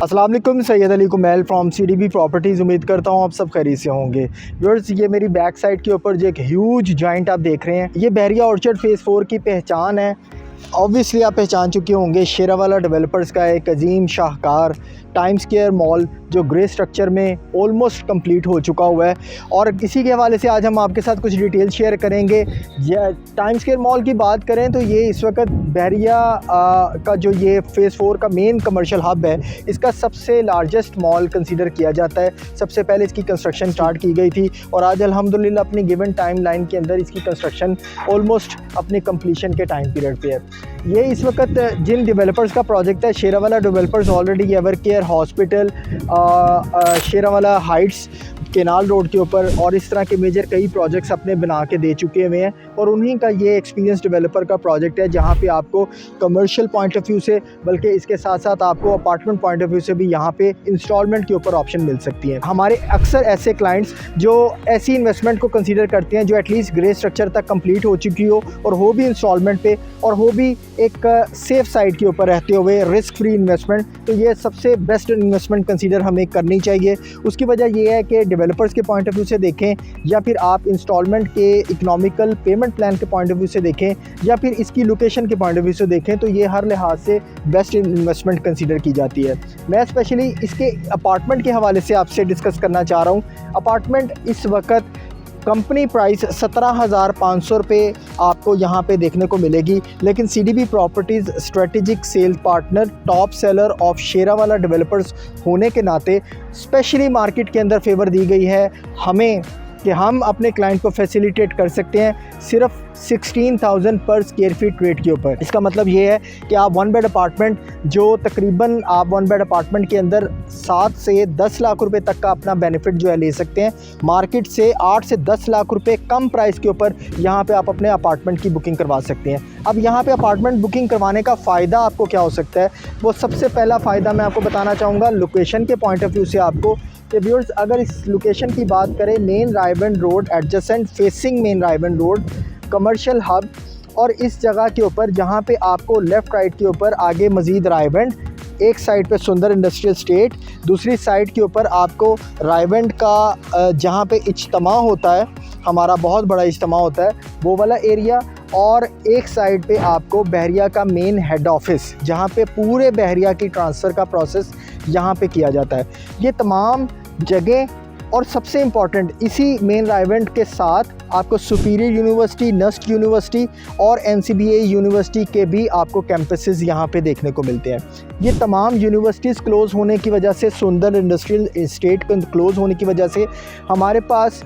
अस्सलाम वालेकुम, Syed Ali Kumail from CDB properties. उम्मीद करता हूँ आप सब खैरियत से होंगे। व्यूअर्स, ये मेरी बैक साइड के ऊपर जो एक ह्यूज जॉइंट आप देख रहे हैं, ये बहरिया ऑर्चर्ड फेज़ 4 की पहचान है। ऑब्वियसली आप पहचान चुके होंगे, शेरावाला डेवलपर्स का एक अजीम शाहकार टाइम स्क्वायर मॉल जो ग्रे स्ट्रक्चर में ऑलमोस्ट कंप्लीट हो चुका हुआ है। और इसी के हवाले से आज हम आपके साथ कुछ डिटेल शेयर करेंगे। टाइम स्क्वायर मॉल की बात करें तो ये इस वक्त बहरिया का जो ये फेज़ 4 का मेन कमर्शियल हब है, इसका सबसे लार्जेस्ट मॉल कंसीडर किया जाता है। सबसे पहले इसकी कंस्ट्रक्शन स्टार्ट की गई थी और आज अल्हम्दुलिल्लाह अपनी गिवन टाइम लाइन के अंदर इसकी कंस्ट्रक्शन ऑलमोस्ट अपने कंप्लीशन के टाइम पीरियड पे है। ये इस वक्त जिन डेवलपर्स का प्रोजेक्ट है, Sheranwala developers already ever care hospital, Sheranwala Heights canal road के ऊपर और इस तरह के मेजर कई प्रोजेक्ट्स अपने बना के दे चुके हुए हैं। और उन्हीं का ये एक्सपीरियंस डेवलपर का प्रोजेक्ट है, जहाँ पे आपको कमर्शियल पॉइंट ऑफ व्यू से, बल्कि इसके साथ साथ आपको अपार्टमेंट पॉइंट ऑफ व्यू से भी यहाँ पे इंस्टॉलमेंट के ऊपर ऑप्शन मिल सकती है। हमारे अक्सर ऐसे क्लाइंट्स जो ऐसी इन्वेस्टमेंट को कंसीडर करते हैं जो एटलीस्ट ग्रे स्ट्रक्चर तक कंप्लीट हो चुकी हो और हो भी इंस्टॉलमेंट पे और हो भी एक सेफ साइड के ऊपर रहते हुए रिस्क फ्री इन्वेस्टमेंट, तो ये सबसे बेस्ट इन्वेस्टमेंट कंसीडर हमें करनी चाहिए। उसकी वजह ये है कि डेवलपर्स के पॉइंट ऑफ व्यू से देखें या फिर आप इंस्टॉलमेंट के इकोनॉमिकल पेमेंट प्लान के पॉइंट ऑफ व्यू से देखें या फिर इसकी लोकेशन के पॉइंट ऑफ व्यू से देखें, तो ये हर लिहाज से बेस्ट इन्वेस्टमेंट कंसीडर की जाती है। मैं स्पेशली इसके अपार्टमेंट के हवाले से आपसे डिस्कस करना चाह रहा हूँ। अपार्टमेंट इस वक्त कंपनी प्राइस 17,500 रुपये आपको यहाँ पे देखने को मिलेगी, लेकिन CDB properties strategic sales partner, top seller of Sherawala developers होने के नाते स्पेशली मार्केट के अंदर फेवर दी गई है हमें कि हम अपने क्लाइंट को फैसिलिटेट कर सकते हैं सिर्फ 16,000 पर स्क्वायर फीट रेट के ऊपर। इसका मतलब ये है कि आप 1 बेड अपार्टमेंट जो तकरीबन आप 1 बेड अपार्टमेंट के अंदर 7 से 10 लाख रुपए तक का अपना बेनिफिट जो है ले सकते हैं। मार्केट से 8 से 10 लाख रुपए कम प्राइस के ऊपर यहाँ पे आप अपने अपार्टमेंट की बुकिंग करवा सकते हैं। अब यहाँ पे अपार्टमेंट बुकिंग करवाने का फ़ायदा आपको क्या हो सकता है, वो सबसे पहला फ़ायदा मैं आपको बताना चाहूँगा लोकेशन के पॉइंट ऑफ व्यू से। आपको व्यूअर्स, अगर इस लोकेशन की बात करें, main Raiwind road adjacent facing main Raiwind road commercial hub, और इस जगह के ऊपर जहाँ पे आपको लेफ़्ट राइट के ऊपर आगे मज़ीद रायबंड, एक साइड पे सुंदर इंडस्ट्रियल स्टेट, दूसरी साइड के ऊपर आपको रायबंड का जहाँ पे इज्तिमा होता है, हमारा बहुत बड़ा इज्तिमा होता है, वो वाला एरिया, और एक साइड पे आपको बहरिया का मेन हेड ऑफिस जहाँ पे पूरे बहरिया की ट्रांसफ़र का प्रोसेस यहाँ पे किया जाता है। ये तमाम जगह, और सबसे इम्पॉर्टेंट इसी मेन रायबंड के साथ आपको सुपीरियर यूनिवर्सिटी, नस्ट यूनिवर्सिटी और NCBA यूनिवर्सिटी के भी आपको कैंपसेस यहाँ पे देखने को मिलते हैं। ये तमाम यूनिवर्सिटीज़ क्लोज़ होने की वजह से, सुंदर इंडस्ट्रियल स्टेट क्लोज़ होने की वजह से हमारे पास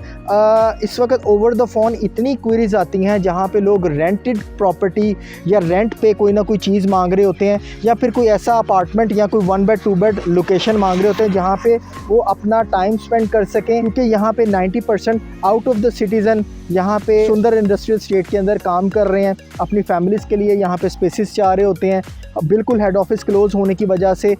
इस वक्त ओवर द फ़ोन इतनी क्वेरीज़ आती हैं जहाँ पे लोग रेंटेड प्रॉपर्टी या रेंट पे कोई ना कोई चीज़ मांग रहे होते हैं, या फिर कोई ऐसा अपार्टमेंट या कोई 1 बेड 2 बेड लोकेशन मांग रहे होते हैं जहाँ पे वो अपना टाइम स्पेंड कर सकें, क्योंकि यहाँ पे 90% आउट ऑफ द सिटीज़न यहाँ पे सुंदर इंडस्ट्रियल स्टेट के अंदर काम कर रहे हैं, अपनी फैमिलीज़ के लिए यहाँ पे स्पेसेस चाह रहे होते हैं। बिल्कुल हेड ऑफिस क्लोज़ होने की वजह से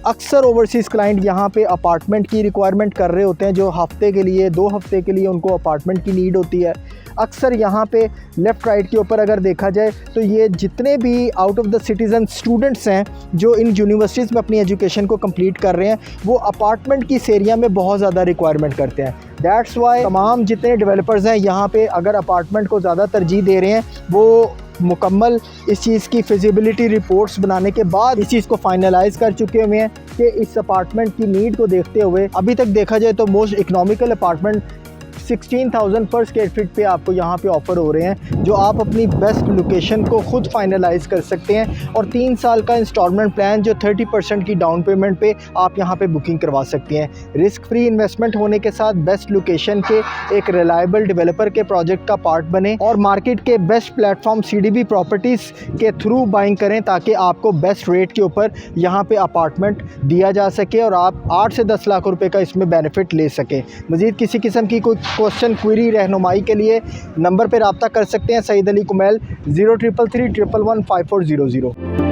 अक्सर ओवरसीज़ क्लाइंट यहाँ पे अपार्टमेंट की रिक्वायरमेंट कर रहे होते हैं, जो हफ़्ते के लिए 2 हफ़्ते के लिए उनको अपार्टमेंट की नीड होती है। अक्सर यहाँ पे लेफ़्ट राइट के ऊपर अगर देखा जाए तो ये जितने भी out of the citizen students हैं जो इन यूनिवर्सिटीज़ में अपनी एजुकेशन को कंप्लीट कर रहे हैं, वो अपार्टमेंट की इस एरिया में बहुत ज़्यादा रिक्वायरमेंट करते हैं। दैट्स वाई तमाम जितने डेवलपर्स हैं यहाँ पे अगर अपार्टमेंट को ज़्यादा तरजीह दे रहे हैं, वो मुकम्मल इस चीज़ की फिजिबिलिटी रिपोर्ट्स बनाने के बाद इस चीज़ को फाइनलाइज़ कर चुके हुए हैं कि इस अपार्टमेंट की नीड को देखते हुए अभी तक देखा जाए तो मोस्ट इकोनॉमिकल अपार्टमेंट 16,000 पर स्क्वायर फीट पे आपको यहाँ पे ऑफ़र हो रहे हैं, जो आप अपनी बेस्ट लोकेशन को ख़ुद फाइनलाइज़ कर सकते हैं। और 3 साल का इंस्टॉलमेंट प्लान जो 30% की डाउन पेमेंट पे आप यहाँ पे बुकिंग करवा सकते हैं। रिस्क फ्री इन्वेस्टमेंट होने के साथ बेस्ट लोकेशन के एक रिलायबल डेवलपर के प्रोजेक्ट का पार्ट बने और मार्केट के बेस्ट प्लेटफॉर्म CDB प्रॉपर्टीज़ के थ्रू बाइंग करें, ताकि आपको बेस्ट रेट के ऊपर यहाँ पे अपार्टमेंट दिया जा सके और आप 8 से 10 लाख रुपए का इसमें बेनिफिट ले सकें। मज़ीद किसी किस्म की कोई क्वेश्चन, क्वेरी, रहनुमाई के लिए नंबर पर रब्ता कर सकते हैं। सैयद अली कुमैल 0333 111 5400।